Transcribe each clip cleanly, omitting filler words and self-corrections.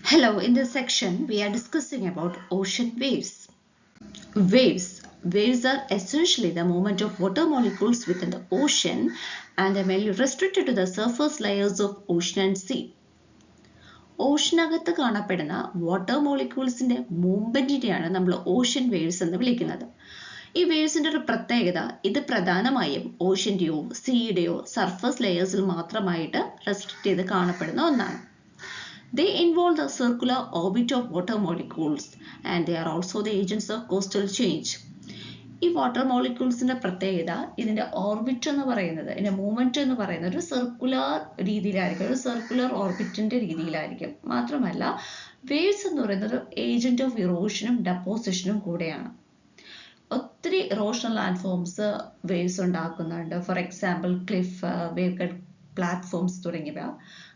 Hello, in this section we are discussing about ocean waves. Waves are essentially the movement of water molecules within the ocean and are mainly restricted to the surface layers of ocean and sea. ഓഷനകത്ത് കാണപ്പെടുന്ന water മോളിക്യൂൾസിന്റെ മൂവ്മെന്റിനെയാണ് നമ്മൾ ocean waves എന്ന് വിളിക്കുന്നത്. ഈ വേവ്സിന്റെ ഒരു പ്രത്യേകത ഇത് പ്രധാനമായും ഓഷ്യന്റെയോ സീയുടെയോ surface ലെയേഴ്സിൽ മാത്രമായിട്ട് റെസ്ട്രിക്ട് ചെയ്ത് കാണപ്പെടുന്ന ഒന്നാണ്. They involve the circular orbit of water molecules and they are also the agents of coastal change. ഈ വാട്ടർ മോളിക്യൂൾസിന്റെ പ്രത്യേകത ഇതിന്റെ ഓർബിറ്റ് എന്ന് പറയുന്നത്, ഇതിന്റെ മൂവ്മെന്റ് എന്ന് പറയുന്നത് ഒരു സർക്കുലർ രീതിയിലായിരിക്കും, ഒരു സർക്കുലർ ഓർബിറ്റിന്റെ രീതിയിലായിരിക്കും. മാത്രമല്ല വേവ്സ് എന്ന് പറയുന്നത് ഏജന്റ് ഓഫ് ഇറോഷനും ഡെപ്പോസിഷനും കൂടെയാണ്. ഒത്തിരി ഇറോഷണൽ ലാൻഡ് ഫോംസ് വേവ്സ് ഉണ്ടാക്കുന്നുണ്ട്. For example cliff, wave cut platforms തുടങ്ങിയവ.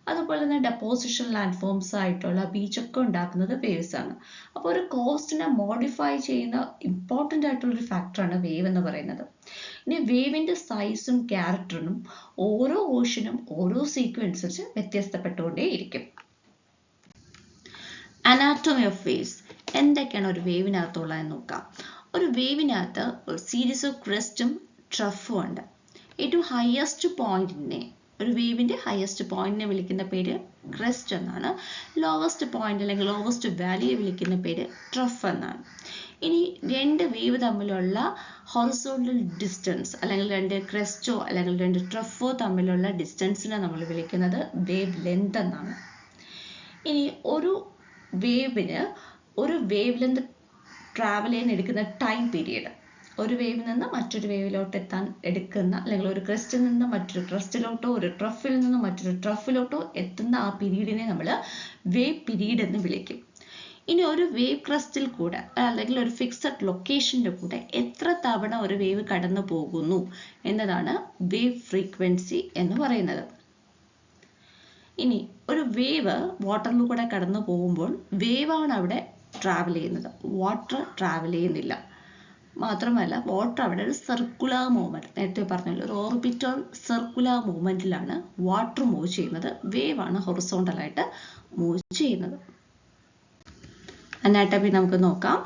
അതുപോലെ തന്നെ ഡെപ്പോസിഷൻ ലാൻഡ് ഫോംസ് ആയിട്ടുള്ള ബീച്ചൊക്കെ ഉണ്ടാക്കുന്നത് വേവ്സ് ആണ്. അപ്പോൾ ഒരു കോസ്റ്റിനെ മോഡിഫൈ ചെയ്യുന്ന ഇമ്പോർട്ടൻ്റ് ആയിട്ടുള്ളൊരു ഫാക്ടറാണ് വേവ് എന്ന് പറയുന്നത്. ഇനി വേവിന്റെ സൈസും ക്യാരക്ടറിനും ഓരോ ഓഷനും ഓരോ സീക്കും അനുസരിച്ച് വ്യത്യസ്തപ്പെട്ടുകൊണ്ടേയിരിക്കും. അനാറ്റോമി ഓഫ് വേവ്സ്. എന്തൊക്കെയാണ് ഒരു വേവിനകത്തുള്ളതെന്ന് നോക്കാം. ഒരു വേവിനകത്ത് ഒരു സീരീസ് ഓഫ് ക്രെസ്റ്റും ട്രഫും ഉണ്ട്. ഏറ്റവും ഹയസ്റ്റ് പോയിന്റിനെ, ഒരു വേവിന്റെ ഹയസ്റ്റ് പോയിന്റിനെ വിളിക്കുന്ന പേര് ക്രെസ്റ്റ് എന്നാണ്. ലോവസ്റ്റ് പോയിന്റ് അല്ലെങ്കിൽ ലോവസ്റ്റ് വാലിയെ വിളിക്കുന്ന പേര് ട്രഫ് എന്നാണ്. ഇനി രണ്ട് വേവ് തമ്മിലുള്ള ഹൊറിസോണ്ടൽ ഡിസ്റ്റൻസ് അല്ലെങ്കിൽ രണ്ട് ക്രെസ്റ്റോ അല്ലെങ്കിൽ രണ്ട് ട്രഫോ തമ്മിലുള്ള ഡിസ്റ്റൻസിനെ നമ്മൾ വിളിക്കുന്നത് വേവ് ലെങ്ത് എന്നാണ്. ഇനി ഒരു വേവിന് ഒരു വേവ് ലെങ്ത് ട്രാവൽ ചെയ്യാൻ എടുക്കുന്ന ടൈം പീരീഡ്, ഒരു വേവിൽ നിന്ന് മറ്റൊരു വേവിലോട്ട് എത്താൻ എടുക്കുന്ന, അല്ലെങ്കിൽ ഒരു ക്രെസ്റ്റിൽ നിന്ന് മറ്റൊരു ക്രെസ്റ്റിലോട്ടോ ഒരു ട്രഫിൽ നിന്ന് മറ്റൊരു ട്രഫിലോട്ടോ എത്തുന്ന ആ പീരീഡിനെ നമ്മൾ വേവ് പീരീഡ് എന്ന് വിളിക്കും. ഇനി ഒരു വേവ് ക്രെസ്റ്റിൽ കൂടെ അല്ലെങ്കിൽ ഒരു ഫിക്സഡ് ലൊക്കേഷൻ്റെ കൂടെ എത്ര തവണ ഒരു വേവ് കടന്നു പോകുന്നു എന്നതാണ് വേവ് ഫ്രീക്വൻസി എന്ന് പറയുന്നത്. ഇനി ഒരു വേവ് വാട്ടറിൽ കൂടെ കടന്നു പോകുമ്പോൾ വേവാണ് അവിടെ ട്രാവൽ ചെയ്യുന്നത്, വാട്ടർ ട്രാവൽ ചെയ്യുന്നില്ല. മാത്രമല്ല വാട്ടർ അവിടെ ഒരു സർക്കുലർ മൂവ്മെന്റ്, നേരത്തെ പറഞ്ഞല്ലോ ഒരു ഓർബിറ്റൽ സർക്കുലർ മൂവ്മെന്റിലാണ് വാട്ടർ മൂവ് ചെയ്യുന്നത്. വേവ് ആണ് ഹൊറിസോണ്ടലായിട്ട് മൂവ് ചെയ്യുന്നത്. അനാട്ടമി നമുക്ക് നോക്കാം.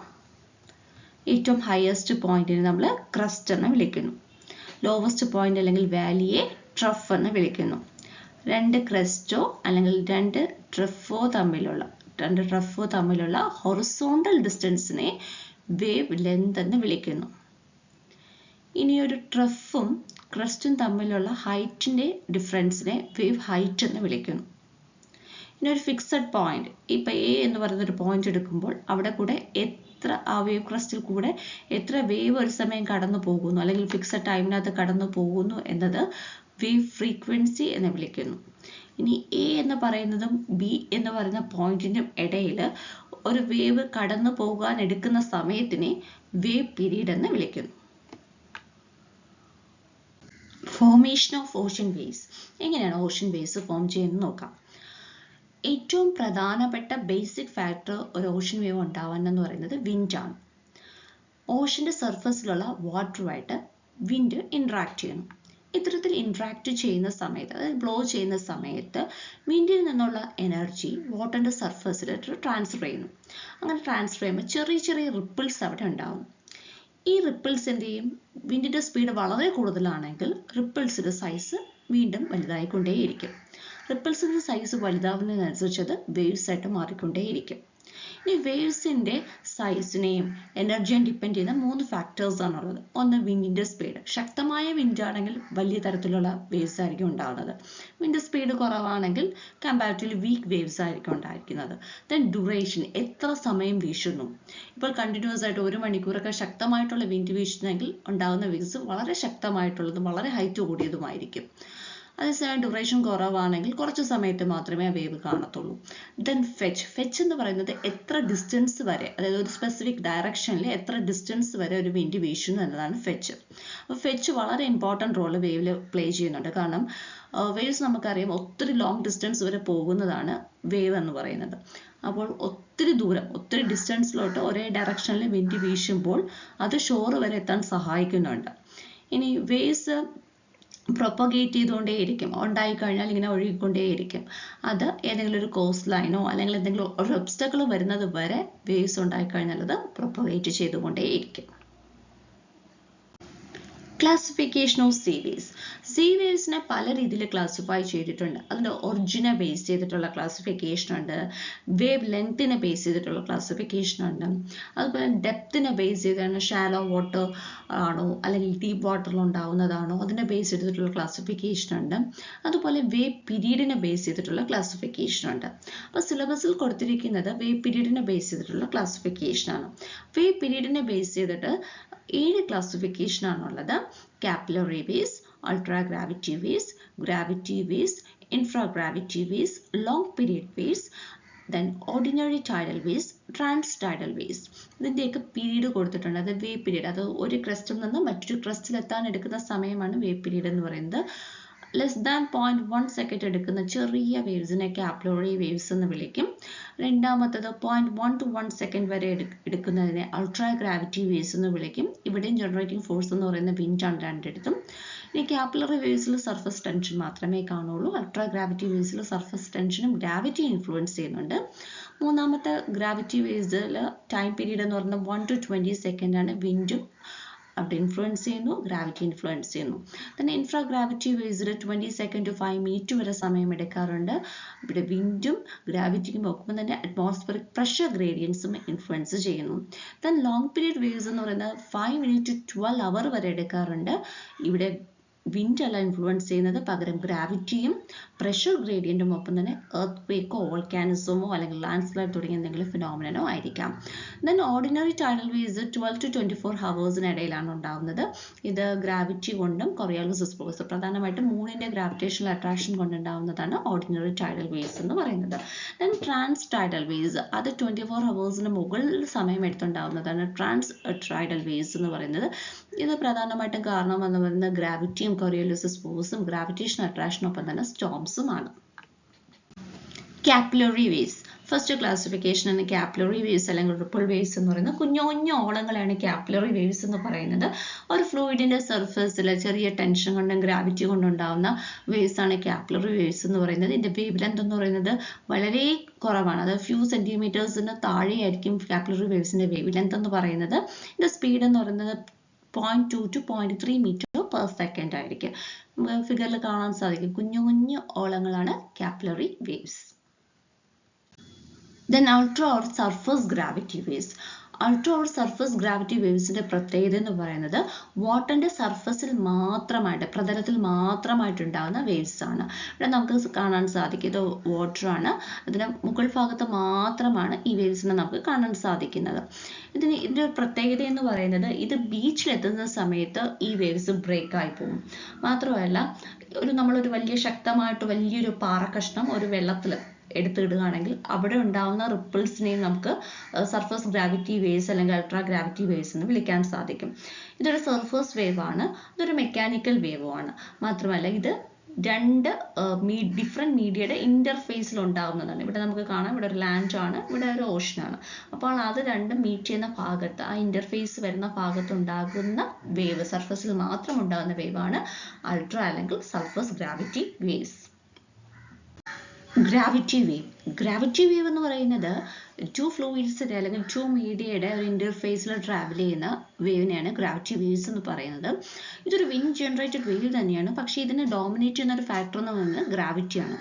ഏറ്റവും ഹയസ്റ്റ് പോയിന്റിനെ നമ്മൾ ക്രസ്റ്റ് എന്ന് വിളിക്കുന്നു. ലോവസ്റ്റ് പോയിന്റ് അല്ലെങ്കിൽ വാലിയെ ട്രഫ് എന്ന് വിളിക്കുന്നു. രണ്ട് ക്രസ്റ്റോ അല്ലെങ്കിൽ രണ്ട് ട്രഫോ തമ്മിലുള്ള ഹൊറിസോണ്ടൽ ഡിസ്റ്റൻസിനെ വേവ് ലെങ്ത് എന്ന് വിളിക്കുന്നു. ഇനി ഒരു ട്രഫും ക്രസ്റ്റും തമ്മിലുള്ള ഹൈറ്റിന്റെ ഡിഫറൻസിനെ വേവ് ഹൈറ്റ് എന്ന് വിളിക്കുന്നു. ഇനി ഒരു ഫിക്സഡ് പോയിന്റ്, ഇപ്പൊ എ എന്ന് പറയുന്ന ഒരു പോയിന്റ് എടുക്കുമ്പോൾ അവിടെ കൂടെ ആ വേവ് ക്രസ്റ്റിൽ കൂടെ എത്ര വേവ് ഒരു സമയം കടന്നു പോകുന്നു അല്ലെങ്കിൽ ഫിക്സഡ് ടൈമിനകത്ത് കടന്നു പോകുന്നു എന്നത് വേവ് ഫ്രീക്വൻസി എന്ന് വിളിക്കുന്നു. ഇനി എ എന്ന് പറയുന്നതും ബി എന്ന് പറയുന്ന പോയിന്റിനും ഇടയിൽ ഒരു വേവ് കടന്നു പോകാൻ എടുക്കുന്ന സമയത്തിനെ വേവ് പീരീഡ് എന്ന് വിളിക്കുന്നു. Formation of ocean waves. എങ്ങനെയാണ് ഓഷ്യൻ വേവ്സ് ഫോം ചെയ്യുന്നത് നോക്കാം. ഏറ്റവും പ്രധാനപ്പെട്ട ബേസിക് ഫാക്ടർ ഒരു ഓഷ്യൻ വേവ് ഉണ്ടാവാൻ എന്ന് പറയുന്നത് വിൻഡാണ്. ഓഷ്യന്റെ സർഫസിലുള്ള വാട്ടറുമായിട്ട് വിൻഡ് ഇന്ററാക്ട് ചെയ്യുന്നു. ഇത്തരത്തിൽ ഇന്ററാക്ട് ചെയ്യുന്ന സമയത്ത്, അതായത് ബ്ലോ ചെയ്യുന്ന സമയത്ത് വിൻഡിൽ നിന്നുള്ള എനർജി വാട്ടറിന്റെ സർഫസിലോട്ട് ട്രാൻസ്ഫർ ചെയ്യുന്നു. അങ്ങനെ ട്രാൻസ്ഫർ ചെയ്യുമ്പോൾ ചെറിയ ചെറിയ റിപ്പിൾസ് അവിടെ ഉണ്ടാകും. ഈ റിപ്പിൾസ് എന്ത് ചെയ്യും? വിൻഡിന്റെ സ്പീഡ് വളരെ കൂടുതലാണെങ്കിൽ റിപ്പിൾസിന്റെ സൈസ് വീണ്ടും വലുതായിക്കൊണ്ടേയിരിക്കും. റിപ്പിൾസിന്റെ സൈസ് വലുതാവുന്നതിനനുസരിച്ച് അത് വേവ്സ് ആയിട്ട് മാറിക്കൊണ്ടേയിരിക്കും. ഇനി വേവ്സിന്റെ സൈസിനെയും എനർജിയും ഡിപ്പെൻഡ് ചെയ്യുന്ന 3 ഫാക്ടേഴ്സ് ആണുള്ളത്. ഒന്ന് വിൻഡിന്റെ സ്പീഡ്. ശക്തമായ വിൻഡ് ആണെങ്കിൽ വലിയ തരത്തിലുള്ള വേവ്സ് ആയിരിക്കും ഉണ്ടാകുന്നത്. വിൻഡ് സ്പീഡ് കുറവാണെങ്കിൽ കമ്പാരിറ്റീവ്ലി വീക്ക് വേവ്സ് ആയിരിക്കും ഉണ്ടായിരിക്കുന്നത്. ദെൻ ഡ്യൂറേഷൻ, എത്ര സമയം വീശുന്നു. ഇപ്പോൾ കണ്ടിന്യൂസ് ആയിട്ട് 1 മണിക്കൂറൊക്കെ ശക്തമായിട്ടുള്ള വിൻഡ് വീശുന്നെങ്കിൽ ഉണ്ടാകുന്ന വേവ്സ് വളരെ ശക്തമായിട്ടുള്ളതും വളരെ ഹൈറ്റ് കൂടിയതുമായിരിക്കും. അതേസമയം ഡ്യൂറേഷൻ കുറവാണെങ്കിൽ കുറച്ച് സമയത്ത് മാത്രമേ ആ വേവ് കാണത്തുള്ളൂ. ദെൻ ഫെച്ച് എന്ന് പറയുന്നത് എത്ര ഡിസ്റ്റൻസ് വരെ, അതായത് ഒരു സ്പെസിഫിക് ഡയറക്ഷനിൽ എത്ര ഡിസ്റ്റൻസ് വരെ ഒരു വിൻഡ് വീശുന്നു എന്നതാണ് ഫെച്ച്. അപ്പോൾ ഫെച്ച് വളരെ ഇമ്പോർട്ടൻറ്റ് റോള് വേവിൽ പ്ലേ ചെയ്യുന്നുണ്ട്. കാരണം വേവ്സ് നമുക്കറിയാം ഒത്തിരി ലോങ് ഡിസ്റ്റൻസ് വരെ പോകുന്നതാണ് വേവ് എന്ന് പറയുന്നത്. അപ്പോൾ ഒത്തിരി ദൂരം, ഒത്തിരി ഡിസ്റ്റൻസിലോട്ട് ഒരേ ഡയറക്ഷനിൽ വിൻഡ് വീശുമ്പോൾ അത് ഷോർ വരെ എത്താൻ സഹായിക്കുന്നുണ്ട്. ഇനി വേവ്സ് പ്രൊപ്പഗേറ്റ് ചെയ്തുകൊണ്ടേയിരിക്കും, ഉണ്ടായിക്കഴിഞ്ഞാൽ ഇങ്ങനെ ഒഴുകിക്കൊണ്ടേയിരിക്കും. അത് ഏതെങ്കിലും ഒരു കോസ്റ്റ് ലൈനോ അല്ലെങ്കിൽ എന്തെങ്കിലും ഒരു ഒബ്സ്റ്റക്കിൾ വരുന്നത് വരെ വേവ്സ് ഉണ്ടായിക്കഴിഞ്ഞാൽ അത് പ്രൊപ്പഗേറ്റ് ചെയ്തുകൊണ്ടേയിരിക്കും. Classification of sea waves. Sea വേവ്സിനെ പല രീതിയിൽ ക്ലാസിഫൈ ചെയ്തിട്ടുണ്ട്. അതിൻ്റെ ഒറിജിനെ ബേസ് ചെയ്തിട്ടുള്ള ക്ലാസിഫിക്കേഷൻ ഉണ്ട്, വേവ് ലെങ്തിനെ ബേസ് ചെയ്തിട്ടുള്ള ക്ലാസിഫിക്കേഷൻ ഉണ്ട്, അതുപോലെ ഡെപ്തിനെ ബേസ് ചെയ്താണ് ഷാലോ വാട്ടർ ആണോ അല്ലെങ്കിൽ ഡീപ്പ് വാട്ടറിൽ ഉണ്ടാവുന്നതാണോ അതിനെ ബേസ് ചെയ്തിട്ടുള്ള ക്ലാസിഫിക്കേഷൻ ഉണ്ട്, അതുപോലെ വേവ് പീരീഡിനെ ബേസ് ചെയ്തിട്ടുള്ള ക്ലാസിഫിക്കേഷൻ ഉണ്ട്. അപ്പോൾ സിലബസിൽ കൊടുത്തിരിക്കുന്നത് വേവ് പീരീഡിനെ ബേസ് ചെയ്തിട്ടുള്ള ക്ലാസിഫിക്കേഷനാണ്. വേവ് പീരീഡിനെ ബേസ് ചെയ്തിട്ട് 7 ക്ലാസിഫിക്കേഷൻ ആണുള്ളത്. capillary waves, ultragravity waves, gravity waves, infragravity waves, long period waves, then ordinary tidal waves, transtidal waves. ഇതിൻ്റെയൊക്കെ പീരീഡ് കൊടുത്തിട്ടുണ്ട്. അത് വേവ് പീരീഡ്, അത് ഒരു ക്രസ്റ്റിൽ നിന്ന് മറ്റൊരു ക്രസ്റ്റിൽ എത്താൻ എടുക്കുന്ന സമയമാണ് വേവ് പീരീഡ് എന്ന് പറയുന്നത്. ലെസ് ദാൻ 0.1 സെക്കൻഡ് എടുക്കുന്ന ചെറിയ വേവ്സിനെ കാപ്പിലറി വേവ്സ് എന്ന് വിളിക്കും. രണ്ടാമത്തത് 0.1 to 1 സെക്കൻഡ് വരെ എടുക്കുന്നതിനെ അൾട്രാ ഗ്രാവിറ്റി വേവ്സ് എന്ന് വിളിക്കും. ഇവിടെയും ജനറേറ്റിംഗ് ഫോഴ്സ് എന്ന് പറയുന്ന വിൻഡാണ് രണ്ടിടത്തും. ഇനി കാപ്പിലറി വേവ്സിൽ സർഫസ് ടെൻഷൻ മാത്രമേ കാണുള്ളൂ. അൾട്രാ ഗ്രാവിറ്റി വേവ്സിൽ സർഫസ് ടെൻഷനും ഗ്രാവിറ്റി ഇൻഫ്ലുവൻസ് ചെയ്യുന്നുണ്ട്. മൂന്നാമത്തെ ഗ്രാവിറ്റി വേവ്സിൽ ടൈം പീരീഡ് എന്ന് പറയുന്നത് 1 to 20 സെക്കൻഡ് ആണ്. വിൻഡും അവിടെ ഇൻഫ്ലുവൻസ് ചെയ്യുന്നു, ഗ്രാവിറ്റി ഇൻഫ്ലുവൻസ് ചെയ്യുന്നു. തന്നെ ഇൻഫ്രാഗ്രാവിറ്റി വേവ്സിൽ 20 സെക്കൻഡ് ടു 5 മിനിറ്റ് വരെ സമയം എടുക്കാറുണ്ട്. ഇവിടെ വിൻഡും ഗ്രാവിറ്റിയും ഒപ്പം തന്നെ അറ്റ്മോസ്ഫിയറിക് പ്രഷർ ഗ്രേഡിയൻസും ഇൻഫ്ലുവൻസ് ചെയ്യുന്നു. ദെൻ ലോങ് പീരീഡ് വേവ്സ് എന്ന് പറയുന്നത് 5 മിനിറ്റ് ടു 12 അവർ വരെ എടുക്കാറുണ്ട്. ഇവിടെ വിൻഡ് അല്ല ഇൻഫ്ലുവൻസ് ചെയ്യുന്നത്, പകരം ഗ്രാവിറ്റിയും പ്രഷർ ഗ്രേഡിയൻറ്റും ഒപ്പം തന്നെ എർത്ത് ക്വേക്കോ വോൾക്കാനിസമോ അല്ലെങ്കിൽ ലാൻഡ് സ്ലൈഡ് തുടങ്ങിയ എന്തെങ്കിലും ഫിനോമിനോ ആയിരിക്കാം. Then ordinary tidal waves 12 to 24 ഹവേഴ്സിനിടയിലാണ് ഉണ്ടാകുന്നത്. ഇത് ഗ്രാവിറ്റി കൊണ്ടും കൊറിയോളിസിസ് ഫോഴ്സ്, പ്രധാനമായിട്ടും മൂണിൻ്റെ ഗ്രാവിറ്റേഷണൽ അട്രാക്ഷൻ കൊണ്ടുണ്ടാകുന്നതാണ് ഓർഡിനറി ടൈഡൽ വേവ്സ് എന്ന് പറയുന്നത്. ദെൻ ട്രാൻസ് ടൈഡൽ വേവ്സ്, അത് 24 ഹവേഴ്സിന് മുകളിൽ സമയം എടുത്തുണ്ടാകുന്നതാണ് ട്രാൻസ് ടൈഡൽ വേവ്സ് എന്ന് പറയുന്നത്. ഇത് പ്രധാനമായിട്ടും കാരണം എന്ന് പറയുന്നത് ഗ്രാവിറ്റിയും കൊറിയോളിസിസ് ഫോഴ്സും ഗ്രാവിറ്റേഷണൽ അട്രാക്ഷനൊപ്പം തന്നെ സ്റ്റോംസും ആണ്. കാപ്പിലറി വേവ്സ്, ഫസ്റ്റ് ക്ലാസിഫിക്കേഷൻ ആണ് കാപ്പിലറി വേവ്സ് അല്ലെങ്കിൽ റിപ്പിൾ വേവ്സ് എന്ന് പറയുന്നത്. കുഞ്ഞു കുഞ്ഞു ഓളങ്ങളാണ് കാപ്പിലറി വേവ്സ് എന്ന് പറയുന്നത്. ഒരു ഫ്ലൂയിഡിന്റെ സർഫസിൽ ചെറിയ ടെൻഷൻ കൊണ്ടും ഗ്രാവിറ്റി കൊണ്ടും ഉണ്ടാകുന്ന വേവ്സ് ആണ് കാപ്പിലറി വേവ്സ് എന്ന് പറയുന്നത്. ഇതിന്റെ വേവ് ലെങ്ത് എന്ന് പറയുന്നത് വളരെ കുറവാണ്, അത് ഫ്യൂ സെന്റിമീറ്റേഴ്സിന് താഴെയായിരിക്കും കാപ്പിലറി വേവ്സിന്റെ വേവ് ലെങ്ത് എന്ന് പറയുന്നത്. ഇതിന്റെ സ്പീഡ് എന്ന് പറയുന്നത് 0.2 to 0.3 മീറ്റർ പെർ സെക്കൻഡ് ആയിരിക്കും. ഫിഗറിൽ കാണാൻ സാധിക്കും കുഞ്ഞു കുഞ്ഞു ഓളങ്ങളാണ് capillary waves. Then ultra or surface gravity waves. Ultra or surface gravity വേവ്സിന്റെ പ്രത്യേകത എന്ന് പറയുന്നത് വാട്ടറിന്റെ സർഫസിൽ മാത്രമായിട്ട്, പ്രതലത്തിൽ മാത്രമായിട്ടുണ്ടാകുന്ന വേവ്സ് ആണ്. ഇവിടെ നമുക്ക് കാണാൻ സാധിക്കും ഇത് വാട്ടറാണ്, അതിന്റെ മുകൾ ഭാഗത്ത് മാത്രമാണ് ഈ വേവ്സിനെ നമുക്ക് കാണാൻ സാധിക്കുന്നത്. ഇതിന്റെ ഒരു പ്രത്യേകത എന്ന് പറയുന്നത് ഇത് ബീച്ചിലെത്തുന്ന സമയത്ത് ഈ വേവ്സ് ബ്രേക്ക് ആയി പോകും. മാത്രമല്ല നമ്മളൊരു വലിയ ശക്തമായിട്ട് വലിയൊരു പാറക്കഷ്ണം ഒരു വെള്ളത്തിൽ എടുത്തിടുകയാണെങ്കിൽ അവിടെ ഉണ്ടാവുന്ന റിപ്പിൾസിനെയും നമുക്ക് സർഫസ് ഗ്രാവിറ്റി വേവ്സ് അല്ലെങ്കിൽ അൾട്രാ ഗ്രാവിറ്റി വേവ്സ് എന്ന് വിളിക്കാൻ സാധിക്കും. ഇതൊരു സർഫസ് വേവ് ആണ്, ഇതൊരു മെക്കാനിക്കൽ വേവ് ആണ്. മാത്രമല്ല ഇത് രണ്ട് ഡിഫറെന്റ് മീഡിയയുടെ ഇന്റർഫേസിൽ ഉണ്ടാകുന്നതാണ്. ഇവിടെ നമുക്ക് കാണാം, ഇവിടെ ഒരു ലാൻഡ് ആണ്, ഇവിടെ ഒരു ഓഷൻ ആണ്. അപ്പോൾ അത് രണ്ടും മീറ്റ് ചെയ്യുന്ന ഭാഗത്ത്, ആ ഇന്റർഫേസ് വരുന്ന ഭാഗത്ത് ഉണ്ടാകുന്ന വേവ്, സർഫസിൽ മാത്രം ഉണ്ടാകുന്ന വേവ് ആണ് അൾട്രാ അല്ലെങ്കിൽ surface gravity waves. Gravity wave. Gravity wave എന്ന് പറയുന്നത് ടു ഫ്ലൂയിഡ്സിന്റെ അല്ലെങ്കിൽ ടു മീഡിയയുടെ ഒരു ഇന്റർഫേസിൽ ട്രാവൽ ചെയ്യുന്ന വേവിനെയാണ് ഗ്രാവിറ്റി വേവ്സ് എന്ന് പറയുന്നത്. ഇതൊരു വിൻഡ് ജനറേറ്റഡ് വേവ് തന്നെയാണ്, പക്ഷേ ഇതിനെ ഡോമിനേറ്റ് ചെയ്യുന്ന ഒരു ഫാക്ടർ എന്ന് പറയുന്നത് ഗ്രാവിറ്റിയാണ്.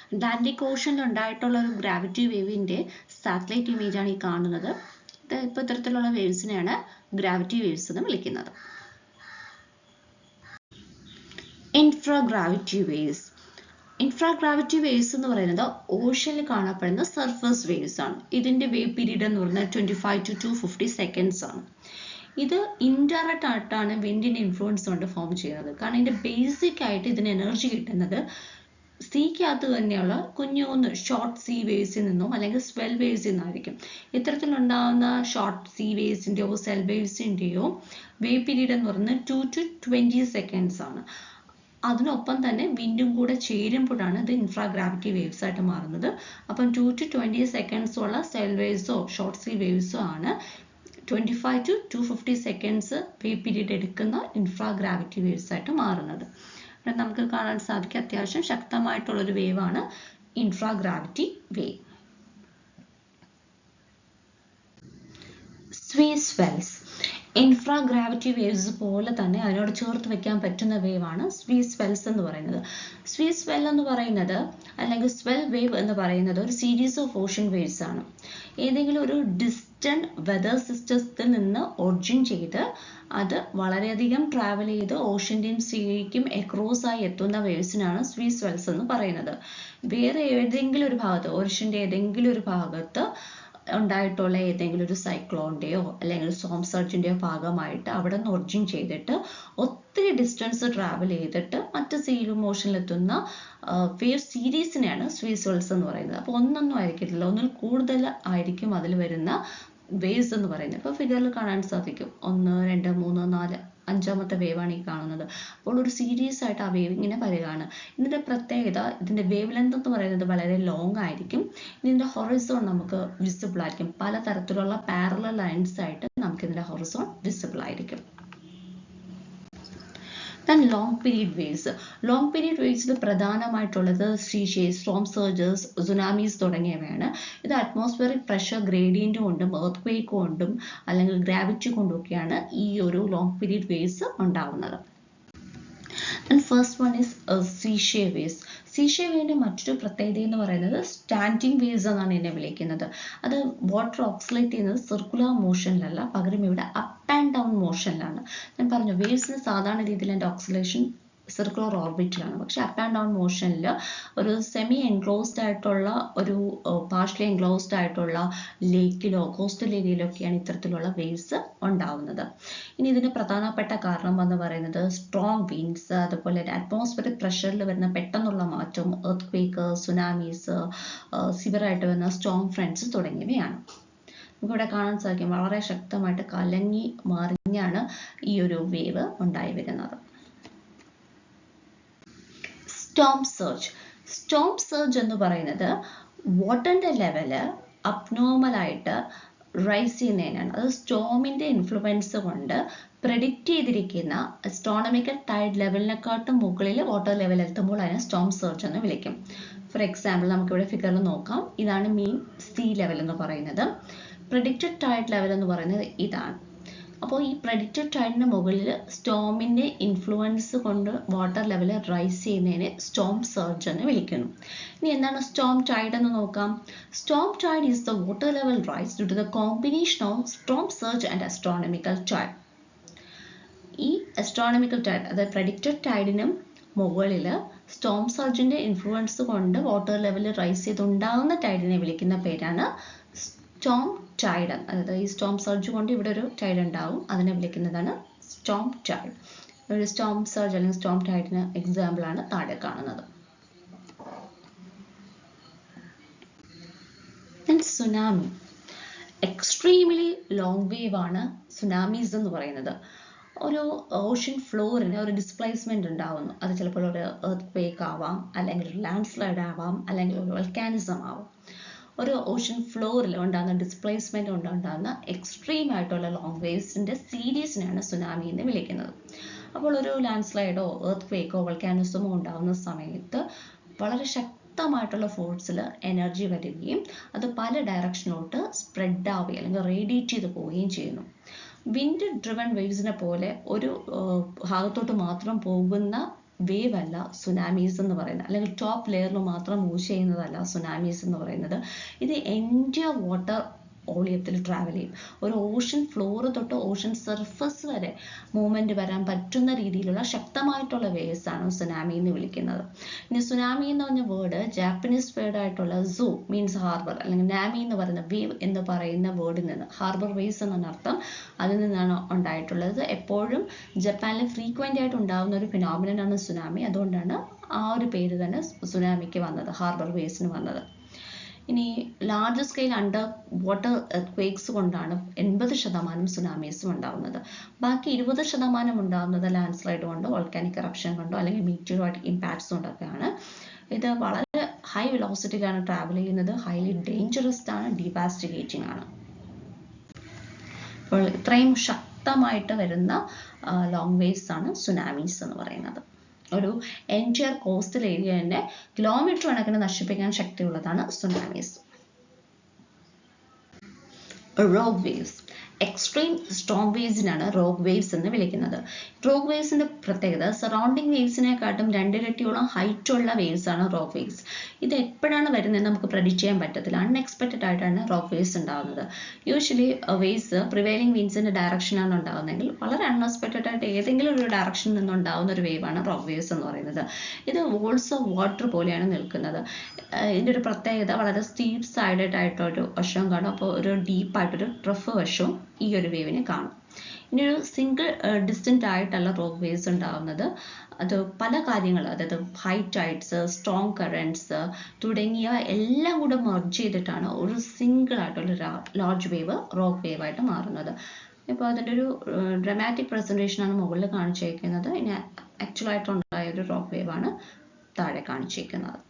അറ്റ്ലാന്റിക് ഓഷനിൽ ഉണ്ടായിട്ടുള്ള ഒരു ഗ്രാവിറ്റി വേവിന്റെ സാറ്റലൈറ്റ് ഇമേജ് ആണ് ഈ കാണുന്നത്. ഇപ്പോൾ ഇത്തരത്തിലുള്ള വേവ്സിനെയാണ് ഗ്രാവിറ്റി വേവ്സ് എന്ന് വിളിക്കുന്നത്. ഇൻഫ്രാഗ്രാവിറ്റി വേവ്സ്. ഇൻഫ്രാഗ്രാവിറ്റി വേവ്സ് എന്ന് പറയുന്നത് ഓഷനിൽ കാണപ്പെടുന്ന സർഫസ് വേവ്സ് ആണ്. ഇതിന്റെ വേവ് പീരീഡ് എന്ന് പറയുന്നത് 25 to 250 സെക്കൻഡ്സ് ആണ്. ഇത് ഇൻഡയറക്റ്റ് ആയിട്ടാണ് വിൻഡിന്റെ ഇൻഫ്ലുവൻസ് കൊണ്ട് ഫോം ചെയ്യുന്നത്. കാരണം ഇതിന്റെ ബേസിക് ആയിട്ട് ഇതിന് എനർജി കിട്ടുന്നത് സീക്കകത്ത് തന്നെയുള്ള കുഞ്ഞു കുഞ്ഞു ഷോർട്ട് സീ വേവ്സിൽ നിന്നോ അല്ലെങ്കിൽ സ്വെൽ വേവ്സിൽ നിന്നായിരിക്കും. ഇത്തരത്തിലുണ്ടാകുന്ന ഷോർട്ട് സീ വേവ്സിന്റെയോ സെൽ വേവ്സിന്റെയോ വേവ് പീരീഡ് എന്ന് പറയുന്നത് 2 to 20 സെക്കൻഡ്സ് ആണ്. അതിനൊപ്പം തന്നെ വിൻഡും കൂടെ ചേരുമ്പോഴാണ് ഇത് ഇൻഫ്രാഗ്രാവിറ്റി വേവ്സ് ആയിട്ട് മാറുന്നത്. അപ്പം 2 to 20 സെക്കൻഡ്സ് ഉള്ള സെൽ വേവ്സോ ഷോർട്ട് സീ വേവ്സോ ആണ് 25 to 250 സെക്കൻഡ്സ് വേവ് പീരീഡ് എടുക്കുന്ന ഇൻഫ്രാഗ്രാവിറ്റി വേവ്സ് ആയിട്ട് മാറുന്നത്. ഇവിടെ നമുക്ക് കാണാൻ സാധിക്കും അത്യാവശ്യം ശക്തമായിട്ടുള്ളൊരു വേവാണ് ഇൻഫ്രാഗ്രാവിറ്റി വേവ്. സ്വീസ് വെൽസ് ഇൻഫ്രാഗ്രാവിറ്റി വേവ്സ് പോലെ തന്നെ അതിനോട് ചേർത്ത് വെക്കാൻ പറ്റുന്ന വേവാണ് സ്വീസ് വെൽസ് എന്ന് പറയുന്നത്. സ്വീസ് വെൽ എന്ന് പറയുന്നത് അല്ലെങ്കിൽ സ്വെൽ വേവ് എന്ന് പറയുന്നത് ഒരു സീരീസ് ഓഫ് ഓഷ്യൻ വേവ്സ് ആണ്. ഏതെങ്കിലും ഒരു ഡിസ്റ്റന്റ് വെതർ സിസ്റ്റത്തിൽ നിന്ന് ഒറിജിൻ ചെയ്ത് അത് വളരെയധികം ട്രാവൽ ചെയ്ത് ഓഷ്യൻ്റെയും സീക്കും എക്രോസ് ആയി എത്തുന്ന വേവ്സിനാണ് സ്വീസ് വെൽസ് എന്ന് പറയുന്നത്. വേറെ ഏതെങ്കിലും ഒരു ഭാഗത്ത് ഓഷ്യൻ്റെ ഏതെങ്കിലും ഒരു ഭാഗത്ത് ഉണ്ടായിട്ടുള്ള ഏതെങ്കിലും ഒരു സൈക്ലോണിൻ്റെയോ അല്ലെങ്കിൽ സ്റ്റോം സർജിൻ്റെയോ ഭാഗമായിട്ട് അവിടെ നിന്ന് ഒറിജിൻ ചെയ്തിട്ട് ഒത്തിരി ഡിസ്റ്റൻസ് ട്രാവൽ ചെയ്തിട്ട് മറ്റ് സീലും മോഷനിലെത്തുന്ന വേവ് സീരീസിനെയാണ് സ്വീസ് വെൽസ് എന്ന് പറയുന്നത്. അപ്പോൾ ഒന്നൊന്നും ആയിരിക്കില്ല, ഒന്നിൽ കൂടുതൽ ആയിരിക്കും അതിൽ വരുന്ന വേവ്സ് എന്ന് പറയുന്നത്. ഇപ്പോൾ ഫിഗറിൽ കാണാൻ സാധിക്കും 1, 2, 3, 4 അഞ്ചാമത്തെ വേവാണ് ഈ കാണുന്നത്. അപ്പോൾ ഒരു സീരീസ് ആയിട്ട് ആ വേവ് ഇങ്ങനെ വരികയാണ്. ഇതിൻ്റെ പ്രത്യേകത ഇതിൻ്റെ വേവ് ലെങ്ത് എന്ന് പറയുന്നത് വളരെ ലോങ് ആയിരിക്കും. ഇതിൻ്റെ ഹൊറിസോൺ നമുക്ക് വിസിബിൾ ആയിരിക്കും. പല തരത്തിലുള്ള പാരലൽ ലൈൻസ് ആയിട്ട് നമുക്ക് ഇതിൻ്റെ ഹൊറിസോൺ വിസിബിൾ ആയിരിക്കും. Then long period waves. Long period waves പ്രധാനമായിട്ടുള്ളത് സീഷേസ്, സ്റ്റോം സർജസ്, സുനാമീസ് തുടങ്ങിയവയാണ്. ഇത് അറ്റ്മോസ്ഫിയറിക് പ്രഷർ ഗ്രേഡിയൻ്റ് കൊണ്ടും എർത്ത് ക്വേക്ക് കൊണ്ടും അല്ലെങ്കിൽ ഗ്രാവിറ്റി കൊണ്ടൊക്കെയാണ് ഈ ഒരു ലോങ് പീരീഡ് വേവ്സ് ഉണ്ടാവുന്നത്. And first one is seashore waves. Seashore wave മറ്റൊരു പ്രത്യേകത എന്ന് പറയുന്നത് സ്റ്റാൻഡിങ് വേവ്സ് എന്നാണ് ഇതിനെ വിളിക്കുന്നത്. അത് വാട്ടർ ഓക്സിലേറ്റ് ചെയ്യുന്നത് സർക്കുലർ മോഷനിലല്ല, പകരം ഇവിടെ അപ്പ് ആൻഡ് ഡൗൺ മോഷനിലാണ്. ഞാൻ പറഞ്ഞു വേവ്സിന് സാധാരണ രീതിയിൽ അതിൻ്റെ ഓക്സിലേഷൻ സർക്കുലർ ഓർബിറ്റിലാണ്. പക്ഷെ അപ്പ് ആൻഡ് ഡൗൺ മോഷനിൽ ഒരു സെമി എൻക്ലോസ്ഡ് ആയിട്ടുള്ള ഒരു പാർഷ്യലി എൻക്ലോസ്ഡ് ആയിട്ടുള്ള ലേക്കിലോ കോസ്റ്റൽ ഏരിയയിലൊക്കെയാണ് ഇത്തരത്തിലുള്ള വേവ്സ് ഉണ്ടാവുന്നത്. ഇനി ഇതിന് പ്രധാനപ്പെട്ട കാരണം എന്ന് പറയുന്നത് സ്ട്രോങ് വിൻഡ്സ്, അതുപോലെ അറ്റ്മോസ്ഫിയറിക് പ്രഷറിൽ വരുന്ന പെട്ടെന്നുള്ള മാറ്റം, എർത്ത് ക്വേക്ക്, സുനാമീസ്, സിവിയറായിട്ട് വരുന്ന സ്റ്റോം ഫ്രണ്ട്സ് തുടങ്ങിയവയാണ്. നമുക്കിവിടെ കാണാൻ സാധിക്കും വളരെ ശക്തമായിട്ട് കലങ്ങി മറിഞ്ഞാണ് ഈ ഒരു വേവ് ഉണ്ടായി വരുന്നത്. Storm surge. സ്റ്റോം സർജ് എന്ന് പറയുന്നത് വാട്ടറിൻ്റെ ലെവല് അബ്നോർമലായിട്ട് റൈസ് ചെയ്യുന്നതിനാണ്. അത് സ്റ്റോമിൻ്റെ ഇൻഫ്ലുവൻസ് കൊണ്ട് പ്രെഡിക്റ്റ് ചെയ്തിരിക്കുന്ന അസ്ട്രോണമിക്കൽ ടൈഡ് ലെവലിനെക്കാട്ടും മുകളിൽ വാട്ടർ ലെവൽ എത്തുമ്പോൾ അതിനെ സ്റ്റോം സർജ് എന്ന് വിളിക്കും. ഫോർ എക്സാമ്പിൾ നമുക്കിവിടെ ഫിഗറിൽ നോക്കാം. ഇതാണ് മീൻ സീ ലെവൽ എന്ന് പറയുന്നത്. പ്രെഡിക്റ്റഡ് ടൈഡ് ലെവൽ എന്ന് പറയുന്നത് ഇതാണ്. അപ്പോൾ ഈ പ്രെഡിക്റ്റഡ് ടൈഡിന് മുകളിൽ സ്റ്റോമിൻ്റെ ഇൻഫ്ലുവൻസ് കൊണ്ട് വാട്ടർ ലെവൽ റൈസ് ചെയ്യുന്നതിനെ സ്റ്റോം സർജ് എന്ന് വിളിക്കുന്നു. ഇനി എന്താണ് സ്റ്റോം ടൈഡ് എന്ന് നോക്കാം. Storm tide is the water level rise due to the combination of storm surge and astronomical tide. ഈ അസ്ട്രോണമിക്കൽ ടൈഡ് അതായത് പ്രെഡിക്റ്റഡ് ടൈഡിനും മുകളിൽ സ്റ്റോം സർജിൻ്റെ ഇൻഫ്ലുവൻസ് കൊണ്ട് വാട്ടർ ലെവൽ റൈസ് ചെയ്തുണ്ടാകുന്ന ടൈഡിനെ വിളിക്കുന്ന പേരാണ് സ്റ്റോം ടൈഡ്. അതായത് ഈ സ്റ്റോം സർജ് കൊണ്ട് ഇവിടെ ഒരു ടൈഡ് ഉണ്ടാവും, അതിനെ വിളിക്കുന്നതാണ് സ്റ്റോം ടൈഡ്. ഒരു സ്റ്റോം സർജ് അല്ലെങ്കിൽ സ്റ്റോം ടൈഡിന് എക്സാമ്പിളാണ് താഴെ കാണുന്നത്. സുനാമി എക്സ്ട്രീംലി ലോങ് വേവ് ആണ് സുനാമീസ് എന്ന് പറയുന്നത്. ഒരു ഓഷ്യൻ ഫ്ലോറിന് ഒരു ഡിസ്പ്ലേസ്മെന്റ് ഉണ്ടാവുന്നു. അത് ചിലപ്പോൾ ഒരു എർത്ത് ക്വേക്ക് ആവാം, അല്ലെങ്കിൽ ഒരു ലാൻഡ് സ്ലൈഡ് ആവാം, അല്ലെങ്കിൽ ഒരു വോൾക്കാനിസം ആവാം. ഒരു ഓഷ്യൻ ഫ്ലോറിൽ ഉണ്ടാകുന്ന ഡിസ്പ്ലേസ്മെന്റ് കൊണ്ടുണ്ടാകുന്ന എക്സ്ട്രീം ആയിട്ടുള്ള ലോങ് വേവ്സിന്റെ സീരീസിനെയാണ് സുനാമി എന്ന് വിളിക്കുന്നത്. അപ്പോൾ ഒരു ലാൻഡ് സ്ലൈഡോ എർത്ത് ക്വേക്കോ വോൾക്കാനിസമോ ഉണ്ടാകുന്ന സമയത്ത് വളരെ ശക്തമായിട്ടുള്ള ഫോഴ്സിൽ എനർജി വരികയും അത് പല ഡയറക്ഷനിലോട്ട് സ്പ്രെഡ് ആവുകയും അല്ലെങ്കിൽ റേഡിയേറ്റ് ചെയ്ത് പോവുകയും ചെയ്യുന്നു. വിൻഡ് ഡ്രിവൺ വേവ്സിനെ പോലെ ഒരു ഭാഗത്തോട്ട് മാത്രം പോകുന്ന വേവ് അല്ല സുനാമീസ് എന്ന് പറയുന്നത്, അല്ലെങ്കിൽ ടോപ്പ് ലെയറിൽ മാത്രം മൂവ് ചെയ്യുന്നതല്ല സുനാമീസ് എന്ന് പറയുന്നത്. ഇത് എൻറ്റയർ വാട്ടർ വോളിയത്തിൽ ട്രാവൽ ചെയ്യും. ഒരു ഓഷ്യൻ ഫ്ലോർ തൊട്ട് ഓഷ്യൻ സർഫസ് വരെ മൂവ്മെന്റ് വരാൻ പറ്റുന്ന രീതിയിലുള്ള ശക്തമായിട്ടുള്ള വേവ്സ് ആണ് സുനാമി എന്ന് വിളിക്കുന്നത്. ഇനി സുനാമി എന്ന് പറഞ്ഞ വേർഡ് ജാപ്പനീസ് വേർഡ് ആയിട്ടുള്ള സൂ മീൻസ് ഹാർബർ, അല്ലെങ്കിൽ നാമി എന്ന് പറയുന്ന വേവ് എന്ന് പറയുന്ന വേർഡിൽ നിന്ന്, ഹാർബർ വേവ്സ് എന്നാണ് അർത്ഥം, അതിൽ നിന്നാണ് ഉണ്ടായിട്ടുള്ളത്. എപ്പോഴും ജപ്പാനിൽ ഫ്രീക്വന്റ് ആയിട്ട് ഉണ്ടാകുന്ന ഒരു ഫിനോമിനൻ ആണ് സുനാമി. അതുകൊണ്ടാണ് ആ ഒരു പേര് തന്നെ സുനാമിക്ക് വന്നത്, ഹാർബർ വേവ്സിന് വന്നത്. ഇനി large scale under water earth കൊണ്ടാണ് 80% സുനാമീസും ഉണ്ടാകുന്നത്. ബാക്കി 20% ഉണ്ടാകുന്നത് ലാൻഡ് സ്ലൈഡ് കൊണ്ടോ വോൾക്കാനിക് എറപ്ഷൻ കൊണ്ടോ അല്ലെങ്കിൽ മീറ്റിയോറൈറ്റ് ഇമ്പാക്ട്സ് കൊണ്ടൊക്കെയാണ്. ഇത് വളരെ ഹൈ വെലോസിറ്റിയിലാണ് ട്രാവൽ ചെയ്യുന്നത്, ഹൈലി ഡേഞ്ചറസ് ആണ്, ഡീവാസ്റ്റിഗേറ്റിംഗ് ആണ്. അപ്പോൾ ഇത്രയും ശക്തമായിട്ട് വരുന്ന ലോങ് വേവ്സ് ആണ് സുനാമീസ് എന്ന് പറയുന്നത്. ഒരു എൻറ്റയർ കോസ്റ്റൽ ഏരിയ തന്നെ കിലോമീറ്റർ കണക്കിന് നശിപ്പിക്കാൻ ശക്തിയുള്ളതാണ് tsunamis. Rogue waves. Extreme strong വേവ്സിനാണ് റോക്ക് വേവ്സ് എന്ന് വിളിക്കുന്നത്. റോക്ക് വേവ്സിന്റെ പ്രത്യേകത സറൗണ്ടിങ് വേവ്സിനെക്കാട്ടും 2 ഇരട്ടിയോളം ഹൈറ്റ് ഉള്ള വേവ്സ് ആണ് റോക്ക് വേവ്സ്. ഇത് എപ്പോഴാണ് വരുന്നതെന്ന് നമുക്ക് പ്രഡിക്റ്റ് ചെയ്യാൻ പറ്റത്തില്ല. അൺഎക്സ്പെക്റ്റഡ് ആയിട്ടാണ് റോക്ക് വേവ്സ് ഉണ്ടാകുന്നത്. യൂഷ്വലി വേവ്സ് പ്രിവൈലിംഗ് വിൻഡ്സിന്റെ ഡയറക്ഷനാണ് ഉണ്ടാകുന്നതെങ്കിൽ വളരെ അൺഎക്സ്പെക്റ്റഡ് ആയിട്ട് ഏതെങ്കിലും ഒരു ഡയറക്ഷനിൽ നിന്നുണ്ടാകുന്ന ഒരു വേവാണ് റോക്ക് വേവ്സ് എന്ന് പറയുന്നത്. ഇത് വോൾസ് ഓഫ് വാട്ടർ പോലെയാണ് നിൽക്കുന്നത്. ഇതിൻ്റെ ഒരു പ്രത്യേകത വളരെ സ്റ്റീപ്പ് സൈഡഡ് ആയിട്ടൊരു വശവും കാണും, അപ്പോൾ ഒരു ഡീപ്പായിട്ടൊരു ട്രഫ് വശവും ഈ ഒരു വേവിന് കാണും. ഇനി ഒരു സിംഗിൾ ഡിസ്റ്റന്റ് ആയിട്ടല്ല റോക്ക് വേവ്സ് ഉണ്ടാകുന്നത്. അത് പല കാര്യങ്ങൾ, അതായത് ഹൈ ടൈഡ്സ്, സ്ട്രോങ് കറൻറ്റ്സ് തുടങ്ങിയ എല്ലാം കൂടെ മെർജ് ചെയ്തിട്ടാണ് ഒരു സിംഗിൾ ആയിട്ടുള്ള ലാർജ് വേവ് റോക്ക് വേവ് ആയിട്ട് മാറുന്നത്. ഇപ്പോൾ അതിൻ്റെ ഒരു ഡ്രമാറ്റിക് പ്രസൻറ്റേഷനാണ് മുകളിൽ കാണിച്ചിരിക്കുന്നത്. ഇനി ആക്ച്വലായിട്ടുണ്ടായ ഒരു റോക്ക് വേവാണ് താഴെ കാണിച്ചിരിക്കുന്നത്.